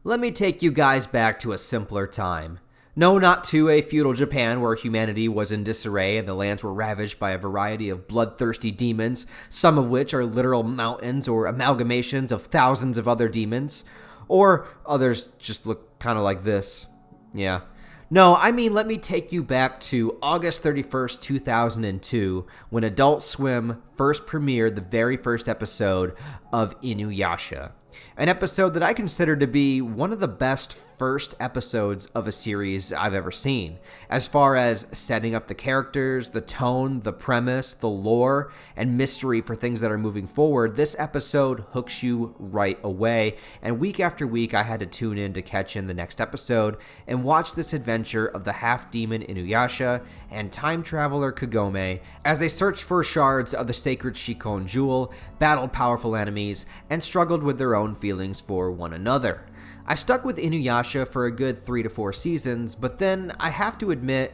Let me take you guys back to a simpler time. No, not to a feudal Japan where humanity was in disarray and the lands were ravaged by a variety of bloodthirsty demons, some of which are literal mountains or amalgamations of thousands of other demons. Or others just look kind of like this. Yeah. No, I mean, let me take you back to August 31st, 2002, when Adult Swim first premiered the very first episode of Inuyasha. An episode that I consider to be one of the best first episodes of a series I've ever seen, as far as setting up the characters, the tone, the premise, the lore, and mystery for things that are moving forward. This episode hooks you right away, and week after week I had to tune in to catch in the next episode and watch this adventure of the half-demon Inuyasha and time traveler Kagome as they searched for shards of the sacred Shikon jewel, battled powerful enemies, and struggled with their own feelings for one another. I stuck with Inuyasha for a good 3 to 4 seasons, but then I have to admit,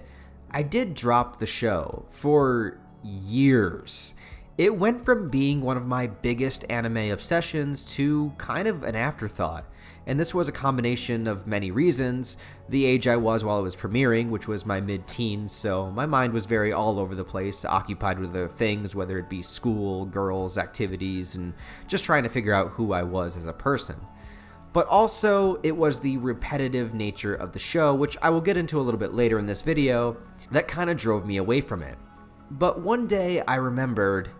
I did drop the show for years. It went from being one of my biggest anime obsessions to kind of an afterthought, and this was a combination of many reasons. The age I was while it was premiering, which was my mid-teens, so my mind was very all over the place, occupied with other things, whether it be school, girls, activities, and just trying to figure out who I was as a person. But also, it was the repetitive nature of the show, which I will get into a little bit later in this video, that kind of drove me away from it. But one day I remembered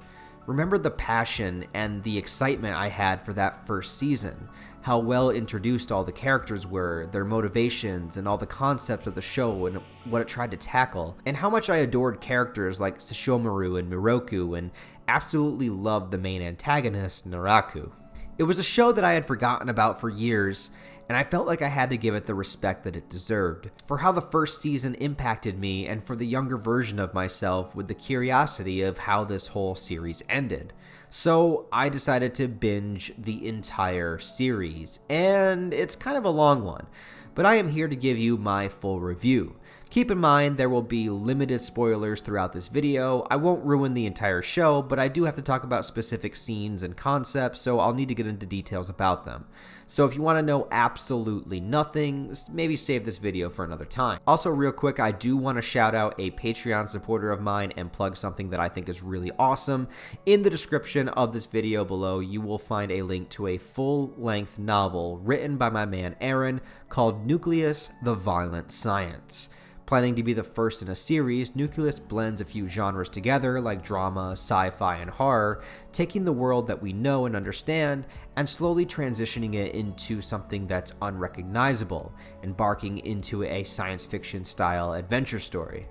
the passion and the excitement I had for that first season, how well introduced all the characters were, their motivations, and all the concepts of the show and what it tried to tackle, and how much I adored characters like Sesshomaru and Miroku, and absolutely loved the main antagonist, Naraku. It was a show that I had forgotten about for years, and I felt like I had to give it the respect that it deserved, for how the first season impacted me and for the younger version of myself with the curiosity of how this whole series ended. So I decided to binge the entire series, and it's kind of a long one, but I am here to give you my full review. Keep in mind, there will be limited spoilers throughout this video. I won't ruin the entire show, but I do have to talk about specific scenes and concepts, so I'll need to get into details about them. So if you want to know absolutely nothing, maybe save this video for another time. Also, real quick, I do want to shout out a Patreon supporter of mine and plug something that I think is really awesome. In the description of this video below, you will find a link to a full-length novel written by my man Aaron called Nucleus: The Violent Science. Planning to be the first in a series, Nucleus blends a few genres together like drama, sci-fi, and horror, taking the world that we know and understand and slowly transitioning it into something that's unrecognizable, embarking into a science fiction style adventure story.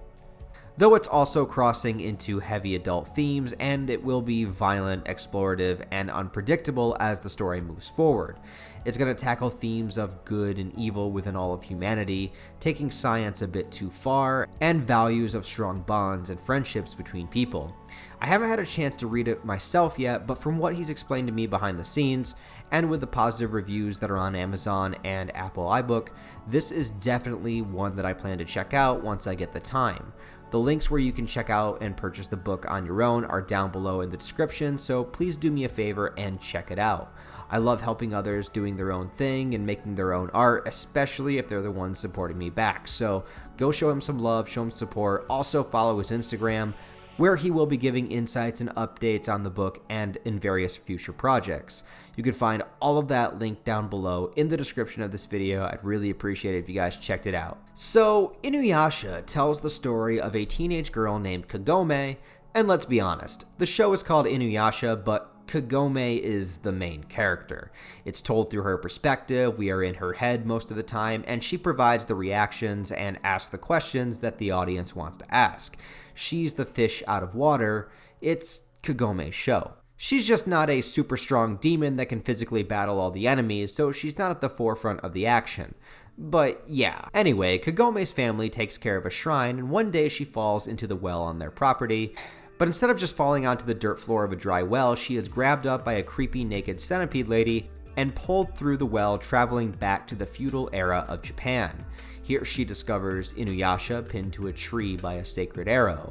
Though it's also crossing into heavy adult themes, and it will be violent, explorative, and unpredictable as the story moves forward. It's going to tackle themes of good and evil within all of humanity, taking science a bit too far, and values of strong bonds and friendships between people. I haven't had a chance to read it myself yet, but from what he's explained to me behind the scenes, and with the positive reviews that are on Amazon and Apple iBook, this is definitely one that I plan to check out once I get the time. The links where you can check out and purchase the book on your own are down below in the description, so please do me a favor and check it out. I love helping others doing their own thing and making their own art, especially if they're the ones supporting me back. So go show him some love, show him support. Also follow his Instagram, where he will be giving insights and updates on the book and in various future projects. You can find all of that linked down below in the description of this video. I'd really appreciate it if you guys checked it out. So, Inuyasha tells the story of a teenage girl named Kagome, and let's be honest, the show is called Inuyasha, but Kagome is the main character. It's told through her perspective, we are in her head most of the time, and she provides the reactions and asks the questions that the audience wants to ask. She's the fish out of water. It's Kagome's show. She's just not a super strong demon that can physically battle all the enemies, so she's not at the forefront of the action. But yeah. Anyway, Kagome's family takes care of a shrine, and one day she falls into the well on their property. But instead of just falling onto the dirt floor of a dry well, she is grabbed up by a creepy naked centipede lady and pulled through the well, traveling back to the feudal era of Japan. Here she discovers Inuyasha pinned to a tree by a sacred arrow.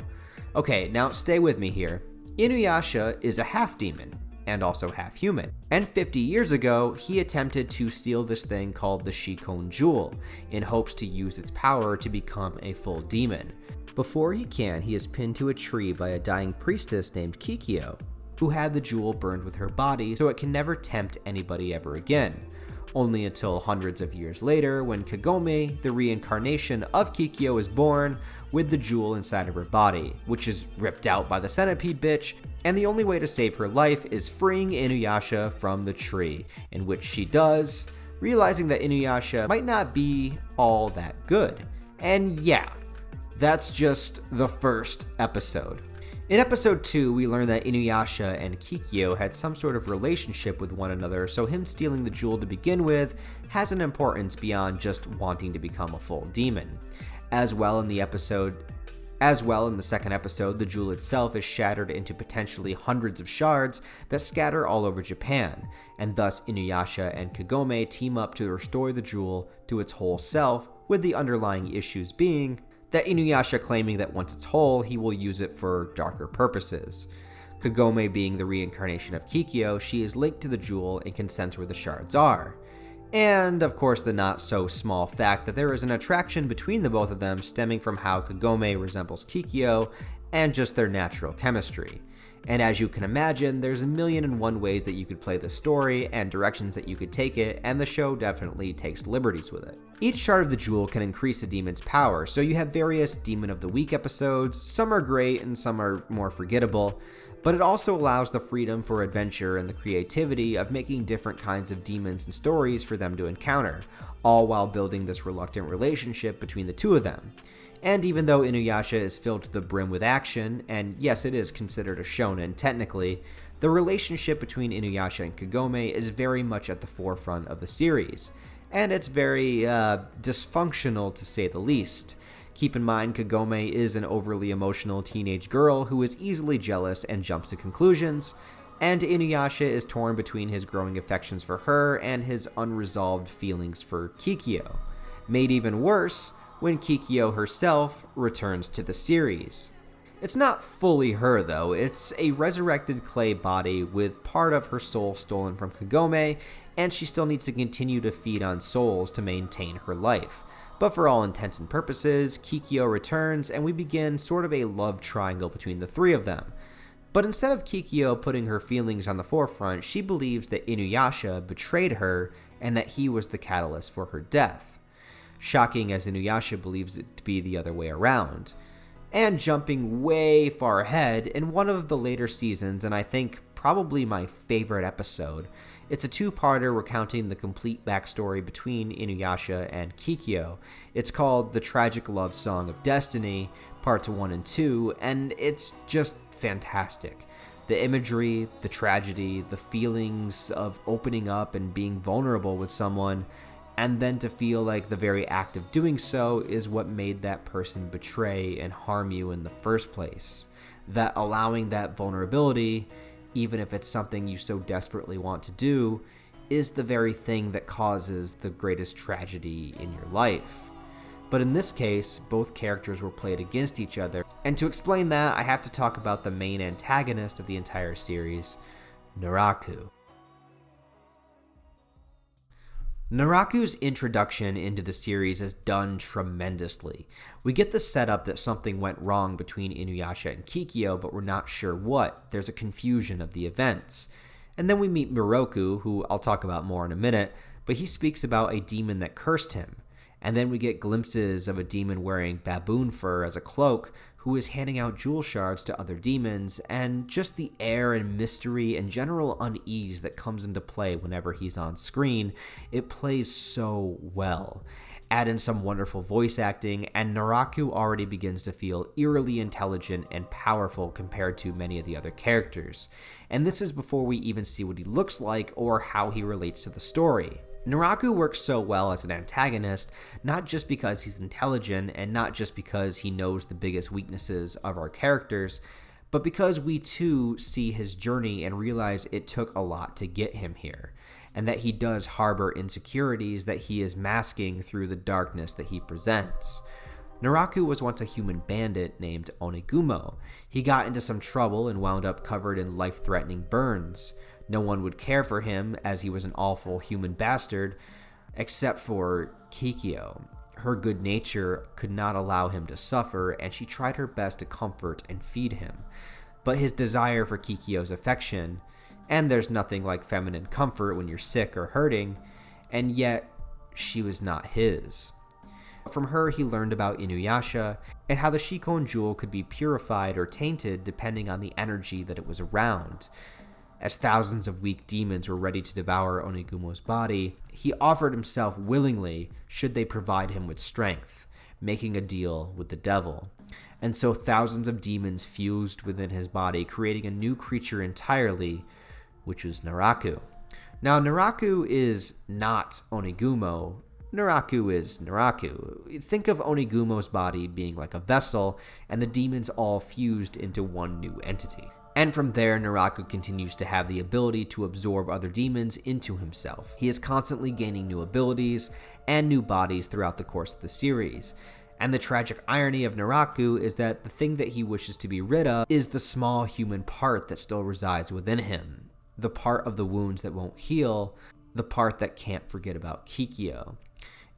Okay, now stay with me here. Inuyasha is a half-demon. and also half human. And 50 years ago, he attempted to steal this thing called the Shikon Jewel, in hopes to use its power to become a full demon. Before he can, he is pinned to a tree by a dying priestess named Kikyo, who had the jewel burned with her body so it can never tempt anybody ever again. Only until hundreds of years later, when Kagome, the reincarnation of Kikyo, is born with the jewel inside of her body, which is ripped out by the centipede bitch, and the only way to save her life is freeing Inuyasha from the tree, in which she does, realizing that Inuyasha might not be all that good. And yeah, that's just the first episode. In episode 2, we learn that Inuyasha and Kikyo had some sort of relationship with one another, so him stealing the jewel to begin with has an importance beyond just wanting to become a full demon. As well in the second episode, the jewel itself is shattered into potentially hundreds of shards that scatter all over Japan, and thus Inuyasha and Kagome team up to restore the jewel to its whole self, with the underlying issues being that Inuyasha claiming that once it's whole, he will use it for darker purposes. Kagome being the reincarnation of Kikyo, she is linked to the jewel and can sense where the shards are. And, of course, the not-so-small fact that there is an attraction between the both of them stemming from how Kagome resembles Kikyo and just their natural chemistry. And as you can imagine, there's a million and one ways that you could play the story and directions that you could take it, and the show definitely takes liberties with it. Each shard of the jewel can increase a demon's power, so you have various Demon of the Week episodes. Some are great and some are more forgettable, but it also allows the freedom for adventure and the creativity of making different kinds of demons and stories for them to encounter, all while building this reluctant relationship between the two of them. And even though Inuyasha is filled to the brim with action, and yes, it is considered a shonen technically, the relationship between Inuyasha and Kagome is very much at the forefront of the series, and it's very dysfunctional to say the least. Keep in mind, Kagome is an overly emotional teenage girl who is easily jealous and jumps to conclusions, and Inuyasha is torn between his growing affections for her and his unresolved feelings for Kikyo. Made even worse, when Kikyo herself returns to the series. It's not fully her though, it's a resurrected clay body with part of her soul stolen from Kagome, and she still needs to continue to feed on souls to maintain her life. But for all intents and purposes, Kikyo returns and we begin sort of a love triangle between the three of them. But instead of Kikyo putting her feelings on the forefront, she believes that Inuyasha betrayed her and that he was the catalyst for her death. Shocking as Inuyasha believes it to be the other way around. And jumping way far ahead, in one of the later seasons, and I think probably my favorite episode, it's a two-parter recounting the complete backstory between Inuyasha and Kikyo. It's called The Tragic Love Song of Destiny, Parts 1 and 2, and it's just fantastic. The imagery, the tragedy, the feelings of opening up and being vulnerable with someone, and then to feel like the very act of doing so is what made that person betray and harm you in the first place. That allowing that vulnerability, even if it's something you so desperately want to do, is the very thing that causes the greatest tragedy in your life. But in this case, both characters were played against each other, and to explain that, I have to talk about the main antagonist of the entire series, Naraku. Naraku's introduction into the series is done tremendously. We get the setup that something went wrong between Inuyasha and Kikyo, but we're not sure what. There's a confusion of the events. And then we meet Miroku, who I'll talk about more in a minute, but he speaks about a demon that cursed him. And then we get glimpses of a demon wearing baboon fur as a cloak, who is handing out jewel shards to other demons, and just the air and mystery and general unease that comes into play whenever he's on screen, it plays so well. Add in some wonderful voice acting, and Naraku already begins to feel eerily intelligent and powerful compared to many of the other characters. And this is before we even see what he looks like or how he relates to the story. Naraku works so well as an antagonist, not just because he's intelligent and not just because he knows the biggest weaknesses of our characters, but because we too see his journey and realize it took a lot to get him here, and that he does harbor insecurities that he is masking through the darkness that he presents. Naraku was once a human bandit named Onigumo. He got into some trouble and wound up covered in life-threatening burns. No one would care for him as he was an awful human bastard, except for Kikyo. Her good nature could not allow him to suffer, and she tried her best to comfort and feed him. But his desire for Kikyo's affection, and there's nothing like feminine comfort when you're sick or hurting, and yet she was not his. From her, he learned about Inuyasha and how the Shikon jewel could be purified or tainted depending on the energy that it was around. As thousands of weak demons were ready to devour Onigumo's body, he offered himself willingly should they provide him with strength, making a deal with the devil. And so thousands of demons fused within his body, creating a new creature entirely, which was Naraku. Now, Naraku is not Onigumo. Naraku is Naraku. Think of Onigumo's body being like a vessel, and the demons all fused into one new entity. And from there, Naraku continues to have the ability to absorb other demons into himself. He is constantly gaining new abilities and new bodies throughout the course of the series. And the tragic irony of Naraku is that the thing that he wishes to be rid of is the small human part that still resides within him. The part of the wounds that won't heal, the part that can't forget about Kikyo,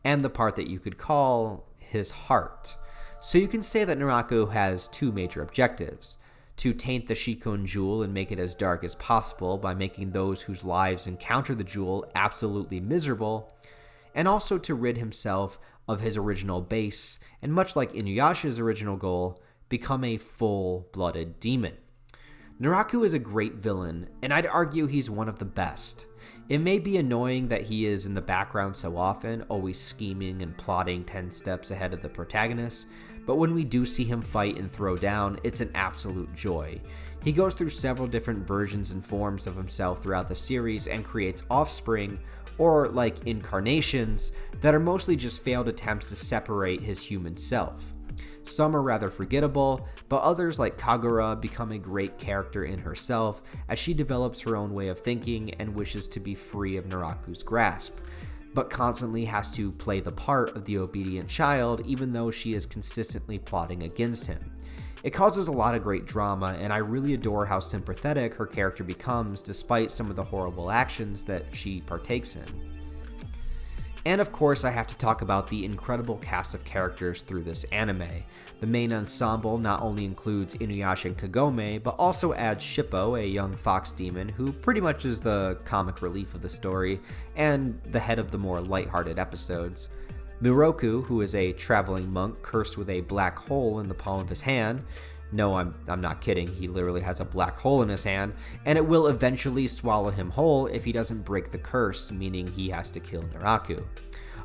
and the part that you could call his heart. So you can say that Naraku has two major objectives: to taint the Shikon jewel and make it as dark as possible by making those whose lives encounter the jewel absolutely miserable, and also to rid himself of his original base, and much like Inuyasha's original goal, become a full-blooded demon. Naraku is a great villain, and I'd argue he's one of the best. It may be annoying that he is in the background so often, always scheming and plotting 10 steps ahead of the protagonist, but when we do see him fight and throw down, it's an absolute joy. He goes through several different versions and forms of himself throughout the series and creates offspring, or like incarnations, that are mostly just failed attempts to separate his human self. Some are rather forgettable, but others like Kagura become a great character in herself as she develops her own way of thinking and wishes to be free of Naraku's grasp, but constantly has to play the part of the obedient child even though she is consistently plotting against him. It causes a lot of great drama, and I really adore how sympathetic her character becomes despite some of the horrible actions that she partakes in. And of course, I have to talk about the incredible cast of characters through this anime. The main ensemble not only includes Inuyasha and Kagome, but also adds Shippo, a young fox demon who pretty much is the comic relief of the story, and the head of the more lighthearted episodes. Miroku, who is a traveling monk cursed with a black hole in the palm of his hand. No, I'm not kidding, he literally has a black hole in his hand, and it will eventually swallow him whole if he doesn't break the curse, meaning he has to kill Naraku.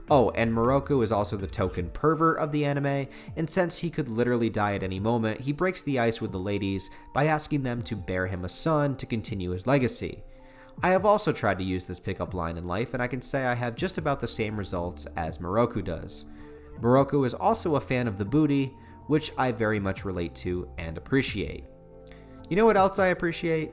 Oh, and Miroku is also the token pervert of the anime, and since he could literally die at any moment, he breaks the ice with the ladies by asking them to bear him a son to continue his legacy. I have also tried to use this pickup line in life, and I can say I have just about the same results as Miroku does. Miroku is also a fan of the booty, which I very much relate to and appreciate. You know what else I appreciate?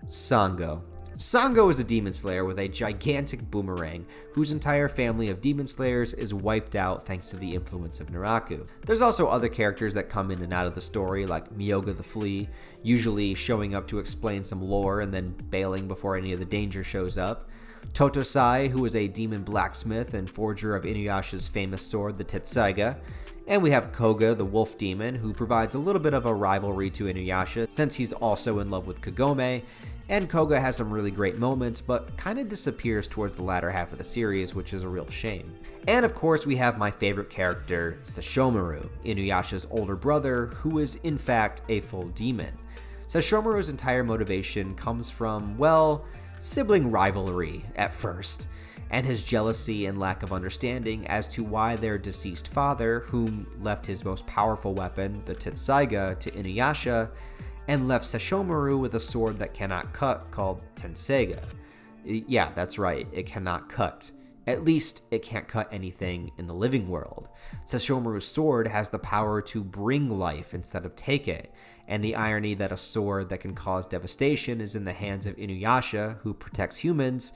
Sango. Sango is a demon slayer with a gigantic boomerang, whose entire family of demon slayers is wiped out thanks to the influence of Naraku. There's also other characters that come in and out of the story, like Myoga the Flea, usually showing up to explain some lore and then bailing before any of the danger shows up. Totosai, who is a demon blacksmith and forger of Inuyasha's famous sword, the Tetsaiga. And we have Koga, the wolf demon, who provides a little bit of a rivalry to Inuyasha since he's also in love with Kagome, and Koga has some really great moments, but kind of disappears towards the latter half of the series, which is a real shame. And of course, we have my favorite character, Sesshomaru, Inuyasha's older brother, who is in fact a full demon. Sesshomaru's entire motivation comes from, well, sibling rivalry at first, and his jealousy and lack of understanding as to why their deceased father, whom left his most powerful weapon, the Tetsaiga, to Inuyasha, and left Sesshomaru with a sword that cannot cut called Tenseiga. Yeah, that's right, it cannot cut. At least, it can't cut anything in the living world. Sesshomaru's sword has the power to bring life instead of take it, and the irony that a sword that can cause devastation is in the hands of Inuyasha, who protects humans,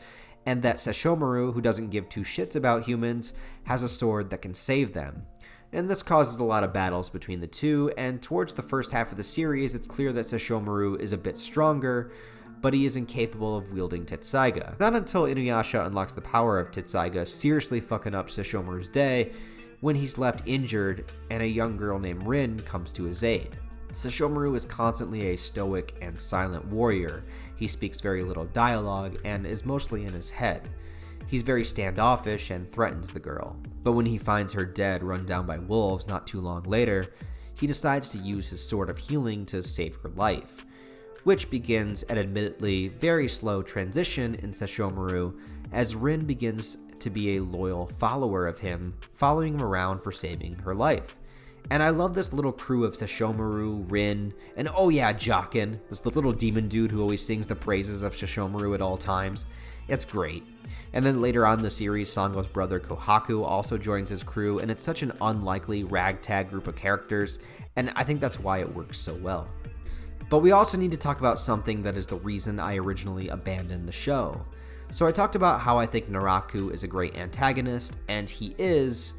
and that Sesshomaru, who doesn't give two shits about humans, has a sword that can save them. And this causes a lot of battles between the two, and towards the first half of the series, it's clear that Sesshomaru is a bit stronger, but he is incapable of wielding Tetsaiga. Not until Inuyasha unlocks the power of Tetsaiga, seriously fucking up Sesshomaru's day, when he's left injured and a young girl named Rin comes to his aid. Sesshomaru is constantly a stoic and silent warrior. He speaks very little dialogue and is mostly in his head. He's very standoffish and threatens the girl. But when he finds her dead, run down by wolves not too long later, he decides to use his sword of healing to save her life, which begins an admittedly very slow transition in Sesshomaru as Rin begins to be a loyal follower of him, following him around for saving her life. And I love this little crew of Sesshomaru, Rin, and oh yeah, Jaken, this little demon dude who always sings the praises of Sesshomaru at all times. It's great. And then later on in the series, Sango's brother Kohaku also joins his crew, and it's such an unlikely ragtag group of characters, and I think that's why it works so well. But we also need to talk about something that is the reason I originally abandoned the show. So I talked about how I think Naraku is a great antagonist, and he is,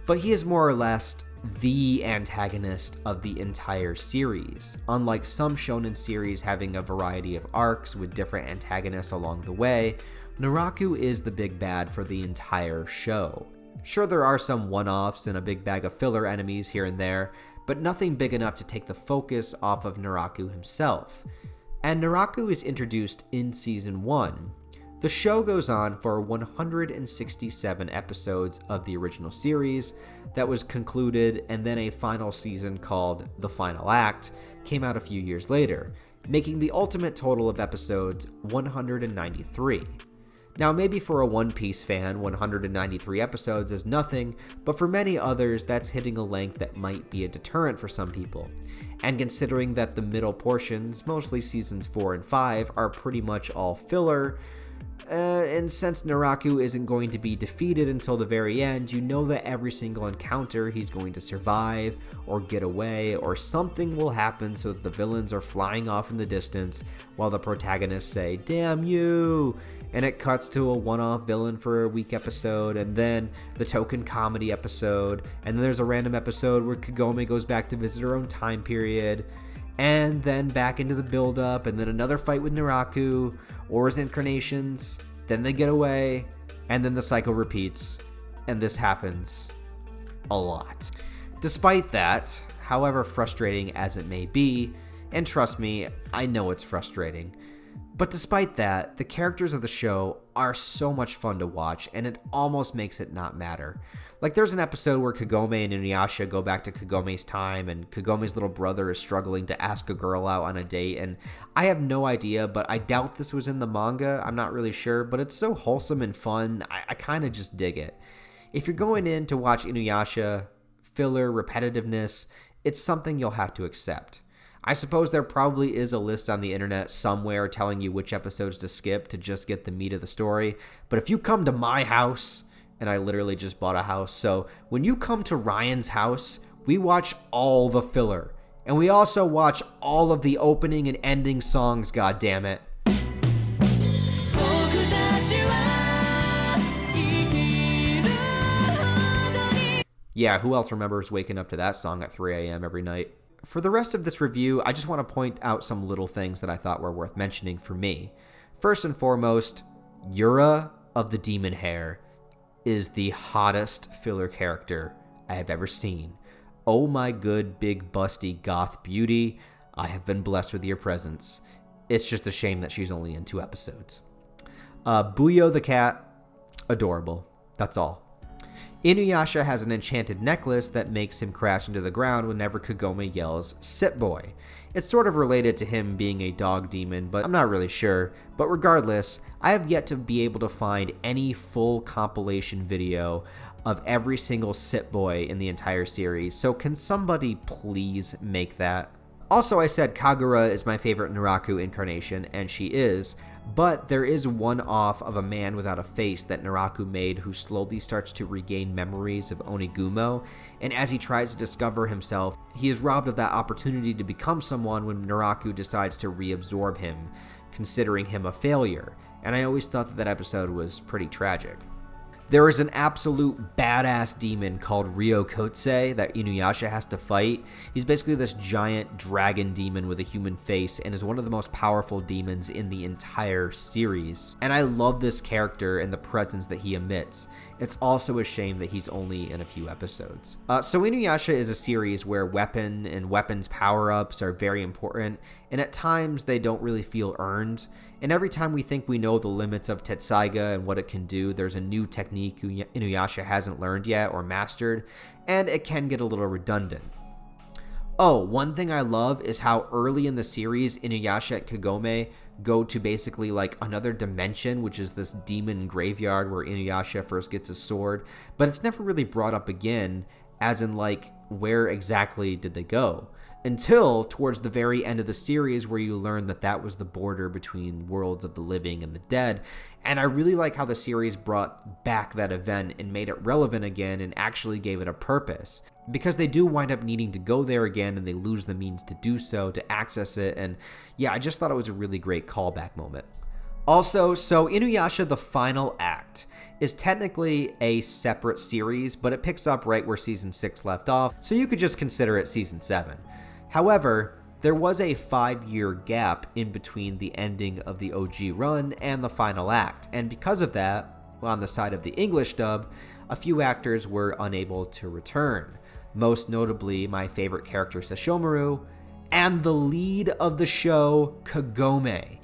but he is more or less the antagonist of the entire series. Unlike some shonen series having a variety of arcs with different antagonists along the way, Naraku is the big bad for the entire show. Sure, there are some one-offs and a big bag of filler enemies here and there, but nothing big enough to take the focus off of Naraku himself. And Naraku is introduced in Season 1. The show goes on for 167 episodes of the original series that was concluded, and then a final season called The Final Act came out a few years later, making the ultimate total of episodes 193. Now, maybe for a One Piece fan, 193 episodes is nothing, but for many others, that's hitting a length that might be a deterrent for some people. And considering that the middle portions, mostly seasons 4 and 5, are pretty much all filler, and since Naraku isn't going to be defeated until the very end, you know that every single encounter he's going to survive, or get away, or something will happen so that the villains are flying off in the distance, while the protagonists say, "Damn you!" And it cuts to a one-off villain for a week episode, and then the token comedy episode, and then there's a random episode where Kagome goes back to visit her own time period, and then back into the build-up, and then another fight with Naraku, or his incarnations, then they get away, and then the cycle repeats, and this happens a lot. Despite that, however frustrating as it may be, and trust me, I know it's frustrating, but despite that, the characters of the show are so much fun to watch, and it almost makes it not matter. Like, there's an episode where Kagome and Inuyasha go back to Kagome's time, and Kagome's little brother is struggling to ask a girl out on a date, and I have no idea, but I doubt this was in the manga, I'm not really sure, but it's so wholesome and fun, I kind of just dig it. If you're going in to watch Inuyasha, filler, repetitiveness, it's something you'll have to accept. I suppose there probably is a list on the internet somewhere telling you which episodes to skip to just get the meat of the story, but if you come to my house, and I literally just bought a house, so when you come to Ryan's house, we watch all the filler, and we also watch all of the opening and ending songs, goddammit. Yeah, who else remembers waking up to that song at 3 a.m. every night? For the rest of this review, I just want to point out some little things that I thought were worth mentioning for me. First and foremost, Yura of the Demon Hair is the hottest filler character I have ever seen. Oh my good, big, busty goth beauty, I have been blessed with your presence. It's just a shame that she's only in 2 episodes. Buyo the cat, adorable. That's all. Inuyasha has an enchanted necklace that makes him crash into the ground whenever Kagome yells, "Sit boy." It's sort of related to him being a dog demon, but I'm not really sure. But regardless, I have yet to be able to find any full compilation video of every single Sit boy in the entire series, so can somebody please make that? Also, I said Kagura is my favorite Naraku incarnation, and she is, but there is one off of a man without a face that Naraku made who slowly starts to regain memories of Onigumo, and as he tries to discover himself, he is robbed of that opportunity to become someone when Naraku decides to reabsorb him, considering him a failure, and I always thought that episode was pretty tragic. There is an absolute badass demon called Ryokotse that Inuyasha has to fight. He's basically this giant dragon demon with a human face and is one of the most powerful demons in the entire series. And I love this character and the presence that he emits. It's also a shame that he's only in a few episodes. So Inuyasha is a series where weapon and weapons power-ups are very important, and at times they don't really feel earned. And every time we think we know the limits of Tetsaiga and what it can do, there's a new technique Inuyasha hasn't learned yet or mastered, and it can get a little redundant. Oh, one thing I love is how early in the series, Inuyasha and Kagome go to basically like another dimension, which is this demon graveyard where Inuyasha first gets his sword, but it's never really brought up again, as in like, where exactly did they go? Until towards the very end of the series where you learn that that was the border between worlds of the living and the dead. And I really like how the series brought back that event and made it relevant again and actually gave it a purpose. Because they do wind up needing to go there again and they lose the means to do so, to access it. And yeah, I just thought it was a really great callback moment. Also, so Inuyasha the Final Act is technically a separate series, but it picks up right where Season 6 left off, so you could just consider it Season 7. However, there was a 5-year gap in between the ending of the OG run and the final act, and because of that, on the side of the English dub, a few actors were unable to return. Most notably, my favorite character Sesshomaru, and the lead of the show, Kagome.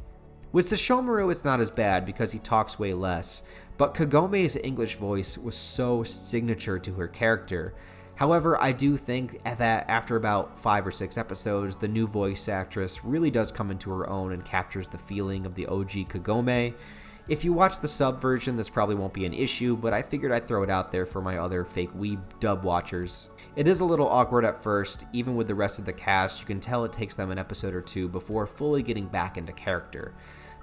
With Sesshomaru, it's not as bad because he talks way less, but Kagome's English voice was so signature to her character. However, I do think that after about 5 or 6 episodes, the new voice actress really does come into her own and captures the feeling of the OG Kagome. If you watch the sub version, this probably won't be an issue, but I figured I'd throw it out there for my other fake weeb dub watchers. It is a little awkward at first, even with the rest of the cast. You can tell it takes them an episode or two before fully getting back into character.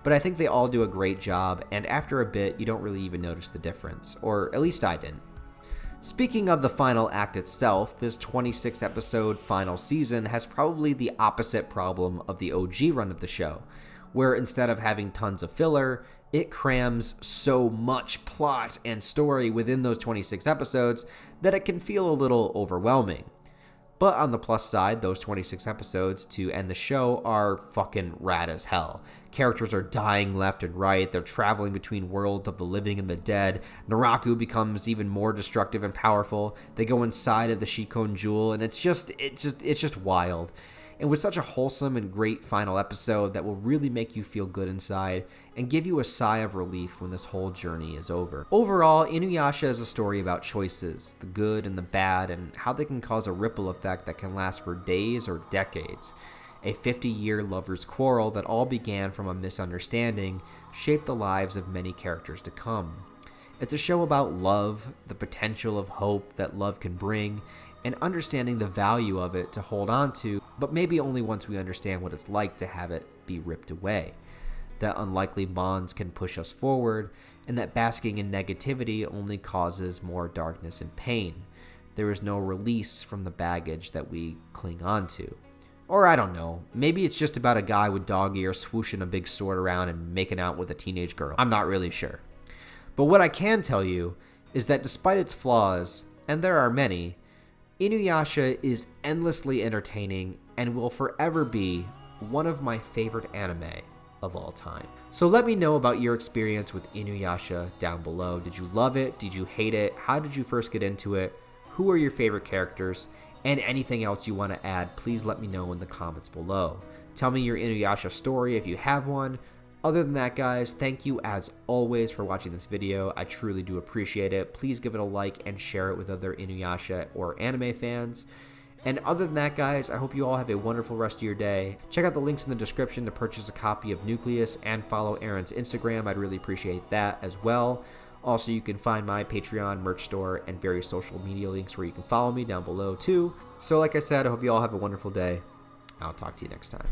But I think they all do a great job, and after a bit, you don't really even notice the difference, or at least I didn't. Speaking of the final act itself, this 26-episode final season has probably the opposite problem of the OG run of the show, where instead of having tons of filler, it crams so much plot and story within those 26 episodes that it can feel a little overwhelming. But on the plus side, those 26 episodes to end the show are fucking rad as hell. Characters are dying left and right, they're traveling between worlds of the living and the dead, Naraku becomes even more destructive and powerful, they go inside of the Shikon Jewel, and it's just wild. And with such a wholesome and great final episode that will really make you feel good inside and give you a sigh of relief when this whole journey is over. Overall, Inuyasha is a story about choices, the good and the bad, and how they can cause a ripple effect that can last for days or decades. A 50-year lover's quarrel that all began from a misunderstanding shaped the lives of many characters to come. It's a show about love, the potential of hope that love can bring, and understanding the value of it to hold on to, but maybe only once we understand what it's like to have it be ripped away. That unlikely bonds can push us forward, and that basking in negativity only causes more darkness and pain. There is no release from the baggage that we cling on to. Or I don't know, maybe it's just about a guy with dog ears swooshing a big sword around and making out with a teenage girl. I'm not really sure. But what I can tell you is that despite its flaws, and there are many, Inuyasha is endlessly entertaining and will forever be one of my favorite anime of all time. So let me know about your experience with Inuyasha down below. Did you love it? Did you hate it? How did you first get into it? Who are your favorite characters? And anything else you want to add, please let me know in the comments below. Tell me your Inuyasha story if you have one. Other than that, guys, thank you as always for watching this video. I truly do appreciate it. Please give it a like and share it with other Inuyasha or anime fans. And other than that, guys, I hope you all have a wonderful rest of your day. Check out the links in the description to purchase a copy of Nucleus and follow Aaron's Instagram. I'd really appreciate that as well. Also, you can find my Patreon, merch store, and various social media links where you can follow me down below too. So like I said, I hope you all have a wonderful day. I'll talk to you next time.